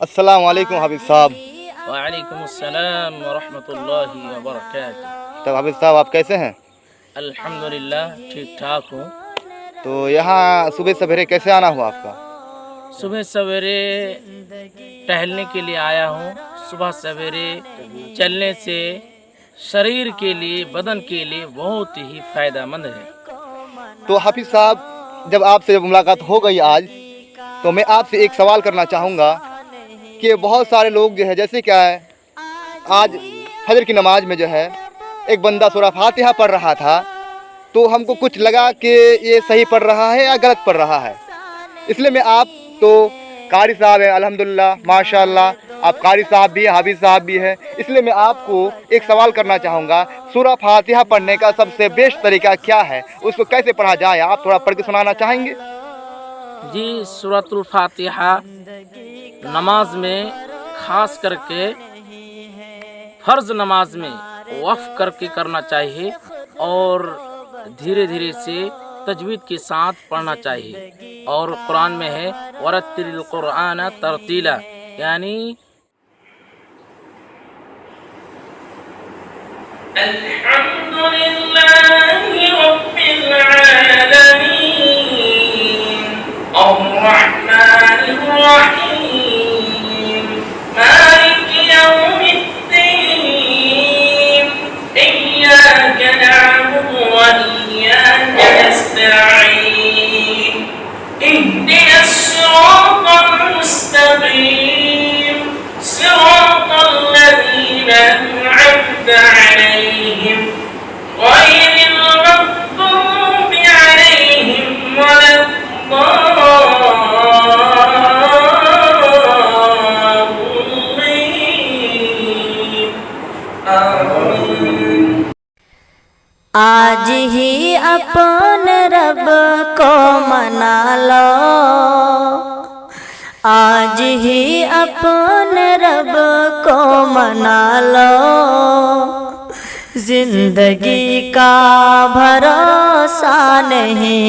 अस्सलाम वालेकुम हाफिज़ साहब। वालेकुम अस्सलाम व रहमतुल्लाहि व बरकातुहू। तो हाफिज़ साहब आप कैसे हैं? अल्हम्दुलिल्लाह ठीक ठाक हूँ। तो यहाँ सुबह सवेरे कैसे आना हुआ आपका? सुबह सवेरे टहलने के लिए आया हूँ। सुबह सवेरे चलने से शरीर के लिए, बदन के लिए बहुत ही फ़ायदेमंद है। तो हाफिज़ साहब जब मुलाकात हो गई आज, तो मैं आपसे एक सवाल करना चाहूँगा कि बहुत सारे लोग जो है जैसे क्या है, आज फजर की नमाज में जो है एक बंदा सूरह फातिहा पढ़ रहा था, तो हमको कुछ लगा कि ये सही पढ़ रहा है या गलत पढ़ रहा है। इसलिए मैं आप तो कारी साहब है अल्हम्दुलिल्लाह माशाअल्लाह, आप कारी साहब भी हैं, हाफिज़ साहब भी हैं, इसलिए मैं आपको एक सवाल करना चाहूँगा, सूरह फातिहा पढ़ने का सबसे बेस्ट तरीका क्या है, उसको कैसे पढ़ा जाए, आप थोड़ा पढ़ के सुनाना चाहेंगे? जी, सूरतुल फातिहा नमाज में ख़ास करके फ़र्ज़ नमाज में वक़्फ़ करके करना चाहिए और धीरे धीरे से तजवीद के साथ पढ़ना चाहिए। और कुरान में है वरत्तिलिल कुरआन तरतीला, यानी अल्हम्दुलिल्लाहि रब्बिल आलमीन अर्रहमानिर रहीम मालिकि यौमिद्दीन इय्याका नअबुदु व इय्याका नस्तईन इहदिनस सिरातल मुस्तक़ीम सिरातल लज़ीना अन'अमता अलैहिम गैरिल मग़्दूबि अलैहिम वलद्दाल्लीन। आमीन। आज ही अपन रब को मना लो, आज ही अपन रब को मना लो, जिंदगी का भरोसा नहीं।